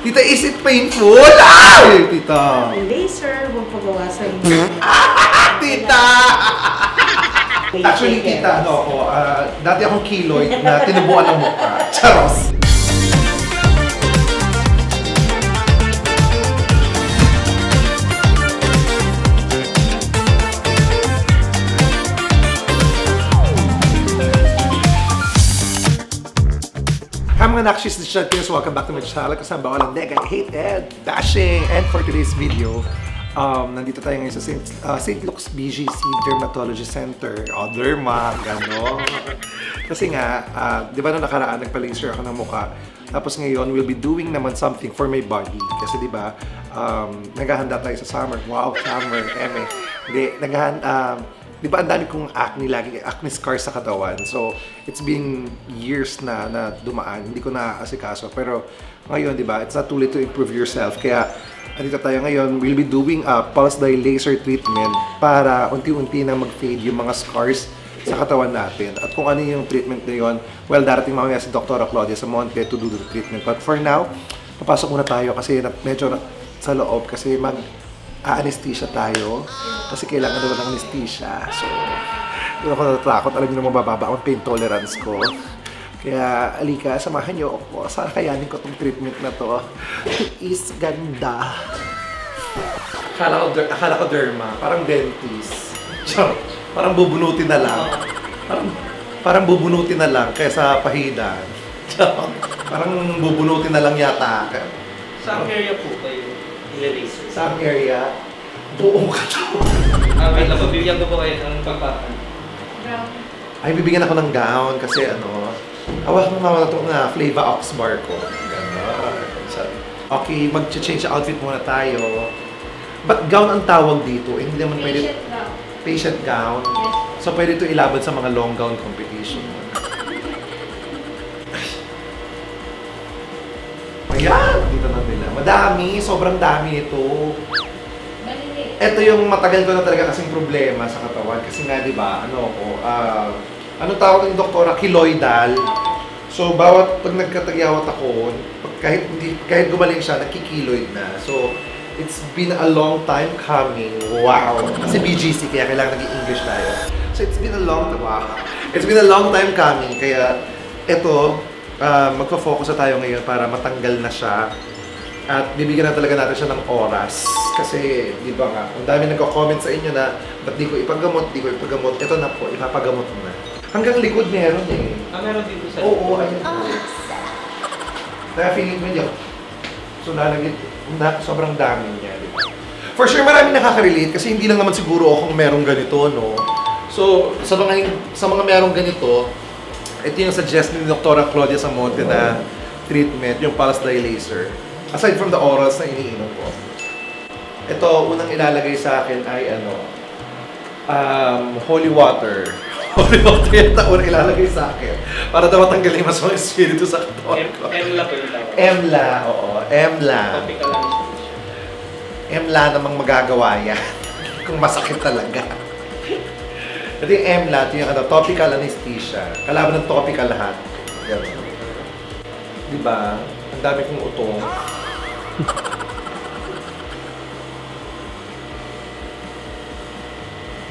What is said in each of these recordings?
Tita, is it painful? Ay! Tita! Laser, huwag pabawasan. Tita! Actually, tita, ano ako, dati akong keloid na tinubuan ng mukha. Charos! Hi mga Nakshis, this is Shadkins. Welcome back to my channel. Kasama ko lang Nega, Hate and Bashing. And for today's video, nandito tayo ngayon sa St. Luke's BGC Dermatology Center. O, derma, gano'n. Kasi nga, di ba nung nakaraan, nagpa-laser ako ng mukha. Tapos ngayon, we'll be doing naman something for my body. Kasi di ba, naghahanda tayo sa summer. Wow, summer, eme. Hindi, di ba ang dami kong acne lagi, acne scars sa katawan. So, it's been years na dumaan. Hindi ko na-asikaso. Pero ngayon, di ba, it's not too late to improve yourself. Kaya, andito tayo ngayon, we'll be doing a pulse dye laser treatment para unti-unti na mag-fade yung mga scars sa katawan natin. At kung ano yung treatment na yun, well, darating mamaya si Dr. Claudia Samonte to do the treatment. But for now, papasok muna tayo kasi medyo sa loob kasi anesthesia tayo kasi kailangan naman ng anesthesia. So, doon ako natatakot. Alam niyo na mabababa ang pain tolerance ko. Kaya, alika, samahan niyo ako. Sana kayanin ko itong treatment na to. It is ganda. Akala ko derma. Parang dentist. Parang bubunutin na lang. Parang bubunutin na lang kaysa pahidan. Parang bubunutin na lang yata. Saan area po kayo? Laser. Sa area, buong katawan. Wait lang, bibigyan ko po kayo ng pagpapan. Brown. Ay, bibigyan ako ng gown kasi ano, hawak mo naman ito na Flava Oxbar ko. Gano'n. Okay, mag-change outfit muna tayo. But gown ang tawag dito? Hindi naman pwede... Patient gown. Yes. So, pwede ito ilaban sa mga long gown competition. Ayan! Dito na nila. Madami. Sobrang dami nito. Ito yung matagal ko na talaga kasing problema sa katawan. Kasi nga, di ba, anong tawag ng doktora? Keloidal. So, pag nagkatagyawat ako, kahit gumaling siya, nagkikiloid na. So, it's been a long time coming. Wow! Kasi BGC, kaya kailangan naging English tayo. So, it's been a long time coming. Kaya, ito, magpa-focus na tayo ngayon para matanggal na siya. At bibigyan na talaga natin siya ng oras. Kasi, di ba nga, ang dami nagko-comment sa inyo na ba't di ko ipagamot. Ito na po, ipapagamot mo na. Hanggang likod meron eh. Meron dito sa Oo, ayun po. Kaya feeling mo yun. So, sobrang dami niya. Diba? For sure, marami nakaka-relate kasi hindi lang naman siguro akong merong ganito, no? So, sa mga merong ganito, ito yung suggest ni Dr. Claudia Samonte na treatment, yung pulse dye laser. Aside from the orals na iniinom ko. Ito, unang ilalagay sa akin ay holy water. Holy water yung unang ilalagay sa akin. Para daw matanggalin mas mga espiritu sa katawan ko. Emla po yung tawag. Emla, oo. Emla. Topical anesthesia. Emla namang magagawa yan. Kung masakit talaga. Ito yung Emla, ito yung topical anesthesia. Kalaban ng topical lahat. Yan. Diba? Ang dami kong utong.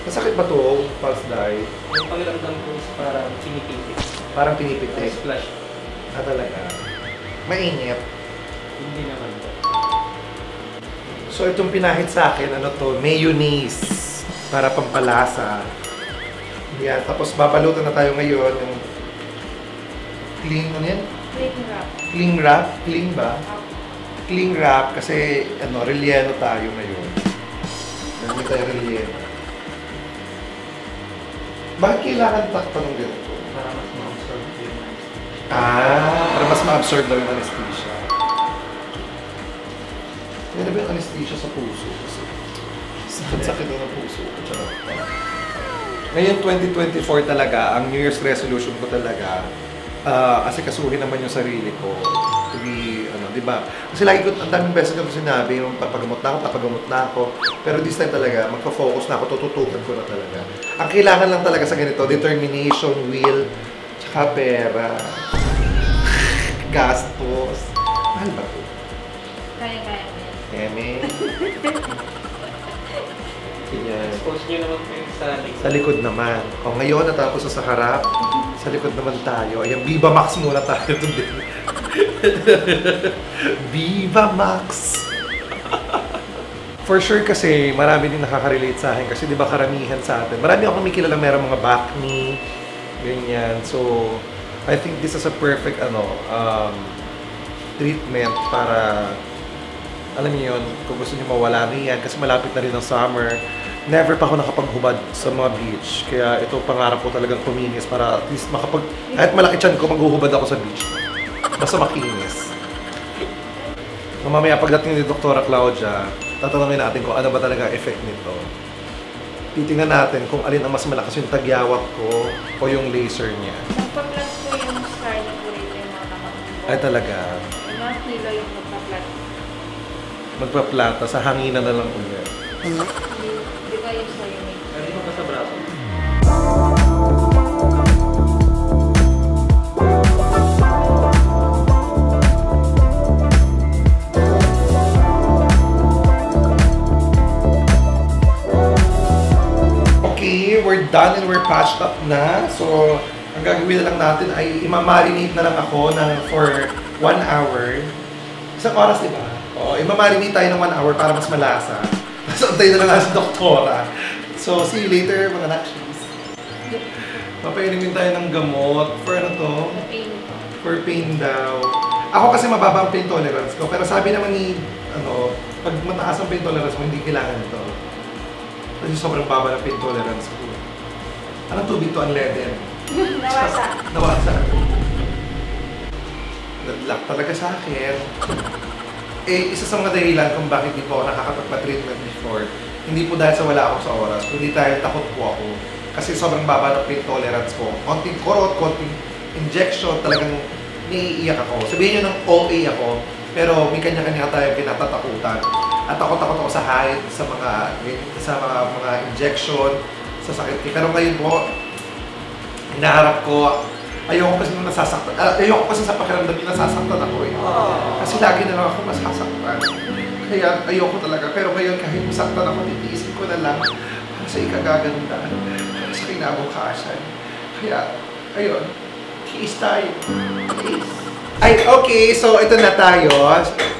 Masakit ba ito, pulse dye? Yung pakiramdam ko is parang pinipitik. Parang pinipitik. Splash. Talaga. Mainit. Hindi naman po. So itong pinahid sa akin, mayonnaise. Para pampalasa. Yan. Tapos babalutan na tayo ngayon yung cling Wrap. Cling wrap? Cling ba? Cling wrap kasi relleno tayo ngayon. Hindi tayo relleno. Bakit kailangan takpan ng ganito? Para mas ma-absorb yung anesthesia. Para mas ma-absorb daw yung anesthesia. Hindi na ba yung anesthesia sa puso? Kasi sakit daw ng puso. Ngayon 2024 talaga, ang New Year's resolution ko talaga, asikasuhin naman yung sarili ko. To be, di ba? Kasi lagi ko, ang daming beses ko sinabi, yung papagamot na ako. Pero this time talaga, magpa-focus na ako, tututukan ko na talaga. Ang kailangan lang talaga sa ganito, determination, will, tsaka pera, gastos. Mahal ba ito? Kaya-kaya mo yan. Eme. Ganyan. Expose nyo naman po yung sa likod. Sa likod naman. O ngayon, natapos na sa harap. Sa likod naman tayo. Ayan, Viva Max muna tayo today. Viva Max! For sure kasi marami din nakaka-relate sa akin kasi di ba karamihan sa atin. Marami akong kumikilala meron mga back knee, ganyan. So, I think this is a perfect treatment para alam niyo yun, kung gusto niyo mawala niyan kasi malapit na rin ang summer. Never pa ako nakapaghubad sa mga beach. Kaya ito pangarap ko talagang kuminis para at least kahit malaki tiyan ko, maghuhubad ako sa beach. Basta makinis. Mamaya pagdating ni Dr. Claudia, tatanungin natin kung ano ba talaga ang effect nito. Titingnan natin kung alin ang mas malakas yung tagyawat ko o yung laser niya. Nagpa-plat ko yung scar na po rin yung mga nakakita. Ay talaga. Yung mga kilo yung magpa-plat. Magpaplata sa hanginan na lang ulit. Di ba yung sa'yo may... Hindi mo ba sa braso? Okay, we're done and we're patched up na. So, ang gagawin na lang natin ay imamarinate na lang ako for 1 hour. Isang oras, di ba? Oo, imamarinate tayo ng 1 hour para mas malasa. Tapos antayin na lang natin sa doktora. So, see you later, mga nakshis. Papainumin tayo ng gamot. For ano to? The pain ko. For pain daw. Ako kasi mababa ang pain tolerance ko. Pero sabi naman ni, pag mataas ang pain tolerance mo, hindi kailangan ito. Kasi sobrang baba ng pain tolerance ko. Anong tubig to? Unleaded? Nawasa. Nawasa. Nag-lock talaga sa akin. Isa sa mga dahilan kung bakit di po ako nakakapagpa-treatment before, hindi po dahil sa wala ako sa oras, kundi dahil takot po ako. Kasi sobrang baba ng pain tolerance ko. Konting kurot, konting injection, talagang naiiyak ako. Sabihin nyo ng OA ako, pero may kanya-kanya tayong kinatatakutan. At takot-takot ako sa height, sa mga injection, sa sakit. Pero ngayon po, hinaharap ko, ayoko kasi nung nasasaktan. Ayoko kasi sa pakiramdam yung nasasaktan ako eh. Kasi lagi na lang ako masasaktan. Kaya ayoko talaga. Pero ngayon kahit masaktan ako, titiisin ko na lang para sa ikagaganda, para sa kinabukasan. Kaya, ayun, tiis tayo. Tiis. Ay, okay. So, ito na tayo.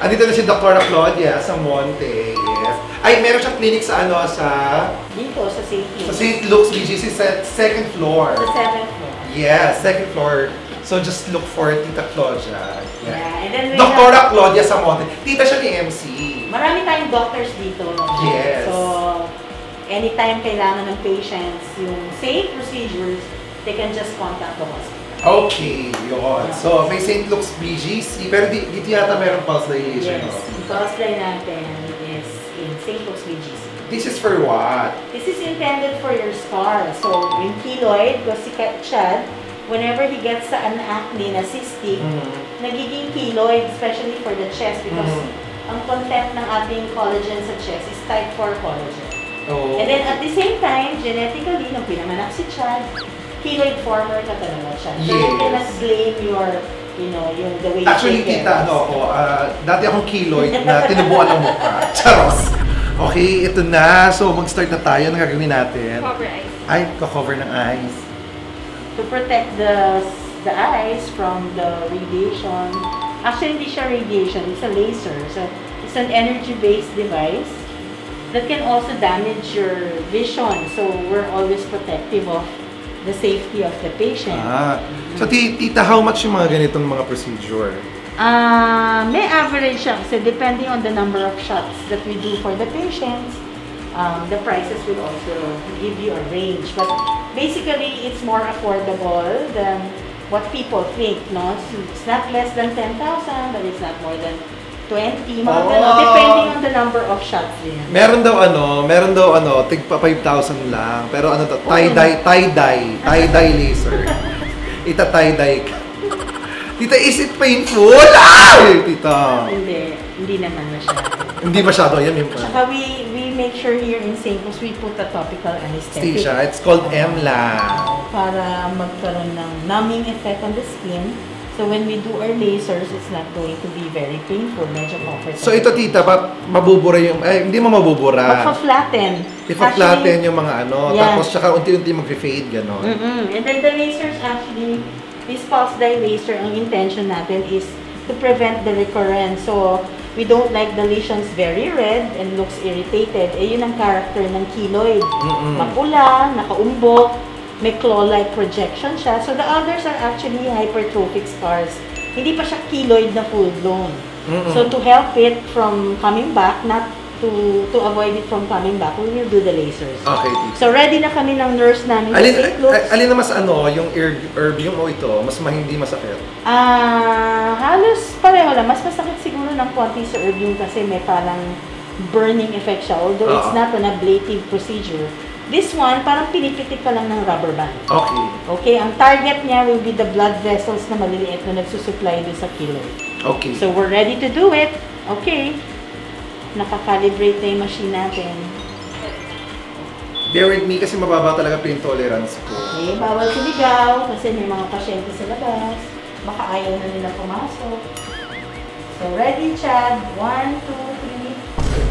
Andito na si Dr. Claudia sa Monte. Yes. Ay, meron siyang clinic sa sa... Dito, sa St. Luke's. Sa St. Luke's BGC, second floor. Sa 7th floor. Yeah, second floor. So just look for Tita Claudia. Yeah, and then we Dr. Claudia Samonte. Tita siya ni MC. Marami tayong doctors dito. Yes. So, anytime kailangan ng patients yung safe procedures, they can just contact the hospital. Okay, yun. So may St. Luke's BGC, pero dito yata meron pulse dilation. Yes, yung pulse line natin is in St. Luke's BGC. This is for what? This is intended for your scar. So, yung keloid, kasi Chad, whenever he gets an acne na cystic, nagiging keloid, especially for the chest, because ang content ng ating collagen sa chest is type 4 collagen. Oh. And then at the same time, genetically, nung pinamanak si Chad, keloid former ka talaga siya. So, you cannot blame your, yung the way Actually, you take tita, care of dati akong keloid na tinubuan ng mukha. Charos! Okay, ito na. So, mag-start na tayo. Anong gagawin natin? Cover eyes. Ay, cover ng eyes. To protect the eyes from the radiation. Actually, hindi siya radiation. It's a laser. So, it's an energy-based device that can also damage your vision. So, we're always protective of the safety of the patient. So, tita, how much yung mga ganitong mga procedure? May average siya kasi depending on the number of shots that we do for the patients, the prices will also give you a range. But basically, it's more affordable than what people think, no? So it's not less than 10,000, but it's not more than 20, mga ganun, depending on the number of shots din. Meron daw tigpa 5,000 lang. Pero ano to, tie-dye laser. Ita-tie-dye ka. Tita, is it painful? Ay! Tita. Hindi naman masyado. Hindi masyado, yan yung Saka we make sure here in St. Louis, we put a topical anesthetic. Station. It's called EMLA. Para magkaroon ng numbing effect on the skin. So So when we do our lasers, it's not going to be very painful, medyo comfortable. So ito tita, mabubura yung, hindi mo mabubura. Magpa-flatten. Ipa-flatten yung mga ano, yeah. tapos tsaka unti-unti mag-fade, gano'n. And then the lasers actually, this pulse dye laser, ang intention natin is to prevent the recurrence. So we don't like the lesions very red and looks irritated. Eh, yun ang character ng keloid. Mapula, nakaumbok, may claw-like projection siya. So the others are actually hypertrophic scars. Hindi pa siya keloid na full-blown. So to help it from coming back, not to avoid it from coming back, we will do the lasers. Okay. So ready na kami ng nurse namin. Alin na mas ano, yung erbium o ito, mas hindi masakit? Halos pareho lang. Mas masakit siguro ng konti sa erbium kasi may parang burning effect siya. Although it's not an ablative procedure. This one, parang pinipitik ka lang ng rubber band. Okay. Okay, ang target niya will be the blood vessels na maliliit na nagsusupply doon sa keloid. Okay. So we're ready to do it. Okay. Nakakalibrate na yung machine natin. Bear with me kasi mababa talaga pain tolerance ko. Okay, bawal sumigaw kasi may mga pasyente sa labas. Baka ayaw na nila pumasok. So ready, Chad? 1, 2,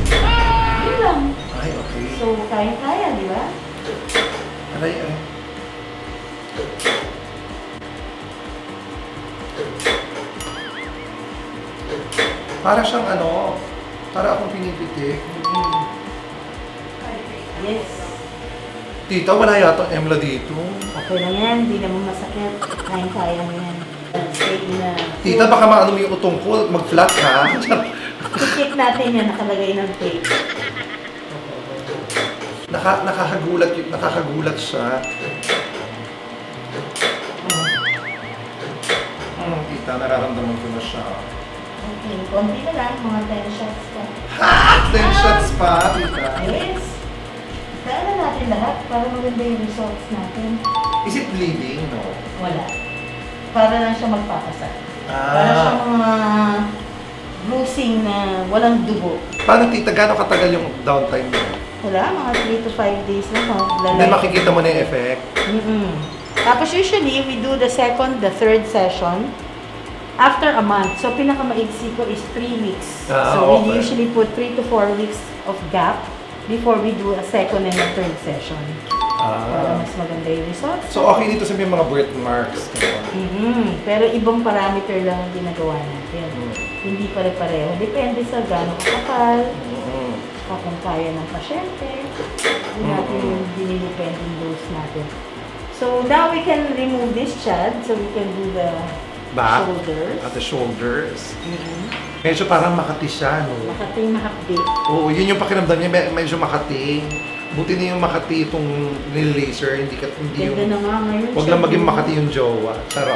3. Yun lang. Ay, okay. So, kaya-kaya, di ba? Aray. Para siyang ano, para akong pinipitik. Yes. Tita, wala yata emla dito. Okay lang yan, hindi naman masakit. Kaya-kaya mo yan. Stay na. Tita, baka maano mo yung utong ko, mag-flat ha. Tikit natin yan, nakalagay ng tape. Nakakagulat siya. Tita, nararamdaman ko na siya. Okay, konti na lang, mga 10 shots pa. Ha! 10 shots pa, tita. Yes. Kaya na natin lahat para maganda yung results natin. Is it bleeding? No. Wala. Para lang siya magpapasa. Para siya mga bruising na walang dugo. Paano tita, gano'ng katagal yung downtime mo? Wala, mga 3 to 5 days na ho. Then makikita mo na yung effect? Tapos usually, we do the second, the third session after a month. So, pinakamaigsi ko is 3 weeks. So, we usually put 3 to 4 weeks of gap before we do a second and a third session. Para mas maganda yung results. So, okay dito sa may mga birthmarks. Pero ibang parameter lang ang ginagawa natin. Hindi pare-pareho. Depende sa gano'ng kakapal, kung kaya ng pasyente, natin yung dinilipending dose natin. So, now we can remove this, Chad. So, we can do the back, shoulders. At the shoulders. Medyo parang makati siya, no? Makating mahapdi. Oo, yun yung pakiramdam niya, medyo makating. Buti na yung makati itong laser, hindi yung... Ganda na nga ngayon. Huwag lang maging makati yung jowa. Tara.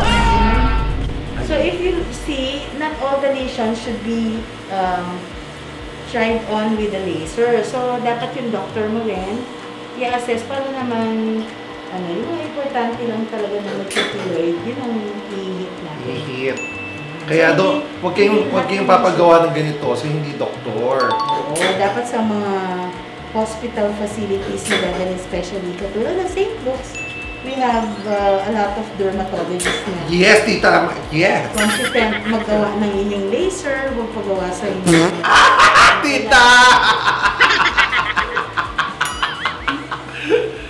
So, if you see, not all the lesions should be tried on with the laser. So, dapat yung doctor mo rin, i-assess para naman, yung importante lang talaga na mag-keloid, yun ang i-hit natin. I-hit. Kaya huwag kayong papagawa ng ganito so hindi doktor. Oo, dapat sa mga hospital facilities na gagaling specially, katulad ng St. Luke's, we have a lot of dermatologists na. Yes, tita. Yes. Competent magawa ng inyong laser, huwag pagawa sa inyo. Tita!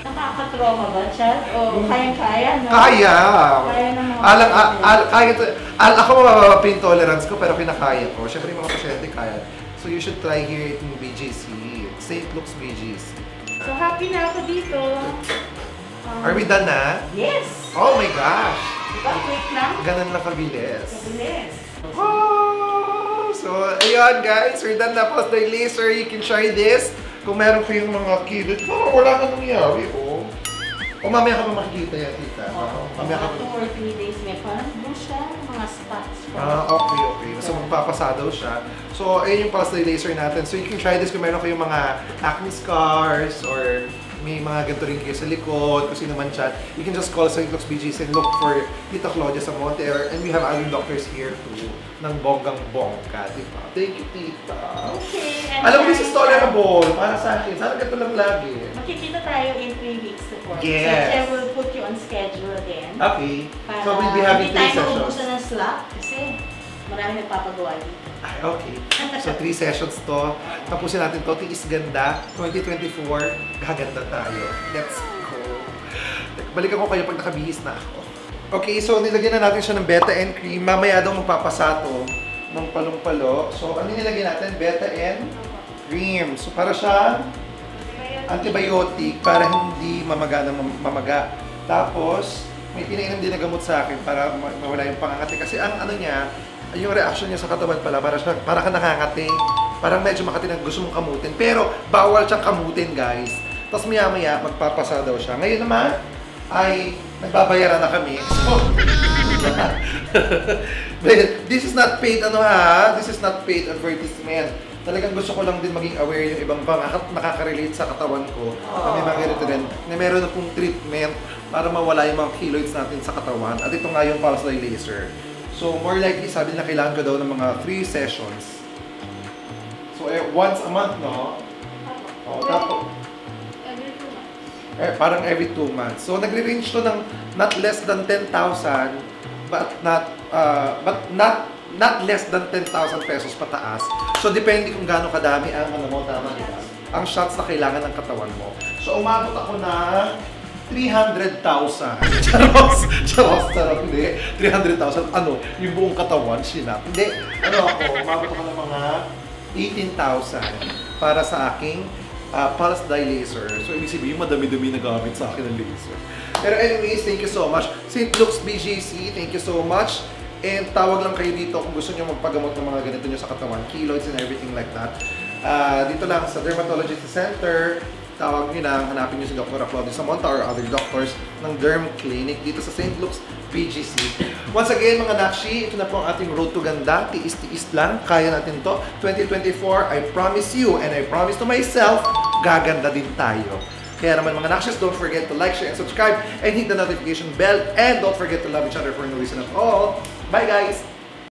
Nakakatrauma ba, Chad? O kayang-kaya, no? Kaya! Kaya ng mga Kaya ako mababa pain tolerance ko pero kinakaya ko. Siyempre yung mga pasyente kaya. So you should try here in BGC. St. Luke's BGC. So happy na ako dito. Are we done na? Yes! Oh my gosh! Diba? Quick lang? Ganun lang kabilis. Kabilis. Oh! So, ayun guys, we're done na po sa laser. You can try this. Kung meron kayong mga kilid, wala ka nangyari, oh. O mamaya ka pa makikita yan, tita. Mamaya ka pa. 2 or 3 days may parang blue siya, mga spots. Okay. So, magpapasa daw siya. So, ayun yung pulse dye laser natin. So, you can try this kung meron kayong mga acne scars or may mga ganito rin kayo sa likod, kung sino man siya. You can just call St. Luke's BGC and look for Tita Claudia sa Monte. And we have other doctors here too, ng bonggang-bongga, di ba? Thank you, Tita. Okay. Alam mo, this is tolerable para sa akin. Sana ganito lang lagi. Makikita tayo in 3 weeks to 4 weeks. Yes. So, I will put you on schedule again. Okay. Para So we'll be having 3 hindi tayo sessions. maubusan ng slot kasi marami nagpapagawa dito. Ay, okay. So 3 sessions to. Tapusin natin to. Tiis ganda. 2024, gaganda tayo. Let's go. Balikan ko kayo pag nakabihis na ako. Okay, so nilagyan na natin siya ng beta and cream. Mamaya daw magpapasa to ng palong-palo. So ano nilagyan natin? Beta and cream. So para siya antibiotic para hindi mamaga ng mamaga. Tapos, may pinainom din na gamot sa akin para mawala yung pangangati. Kasi ang ano niya, yung reaction niya sa katawan pala, para ka nakangati. Parang medyo makati na gusto mong kamutin. Pero, bawal siyang kamutin, guys. Tapos maya-maya, magpapasa daw siya. Ngayon naman, ay nagbabayaran na kami. So, this is not paid, ano ha? This is not paid advertisement. Talagang gusto ko lang din maging aware yung ibang nakaka-relate sa katawan ko na may mga ganito rin, na meron na pong treatment para mawala yung mga keloids natin sa katawan. At ito nga yung pulse dye laser. So, more likely, sabi nila kailangan ko daw ng mga 3 sessions. So, once a month, no? Oh, tapos, Every 2 months. parang every 2 months. So, nagre-range to ng not less than 10,000, but not less than 10,000 pesos pataas. So, depende kung gaano kadami ang ano mo, tama, diba? Ang shots na kailangan ng katawan mo. So, umabot ako na 300,000. Charos, hindi. 300,000, ano, yung buong katawan, sinap. Hindi, ano ako, umabot ako ng mga 18,000 para sa aking pulse dye laser. So, ibig sabihin, madami-dami na gamit sa akin ng laser. Pero anyways, thank you so much. St. Luke's BJC, thank you so much. And tawag lang kayo dito kung gusto nyo magpagamot ng mga ganito nyo sa katawan, keloids and everything like that. Dito lang sa Dermatologist Center, tawag nyo lang, hanapin nyo si Dr. Claudio Samonta or other doctors ng Derm Clinic dito sa St. Luke's BGC. Once again, mga Nakshi, ito na po ang ating road to ganda. Tiis-tiis lang, kaya natin to. 2024, I promise you and I promise to myself, gaganda din tayo. Kaya naman mga Nakshis, don't forget to like, share, and subscribe, and hit the notification bell, and don't forget to love each other for no reason at all. Bye guys!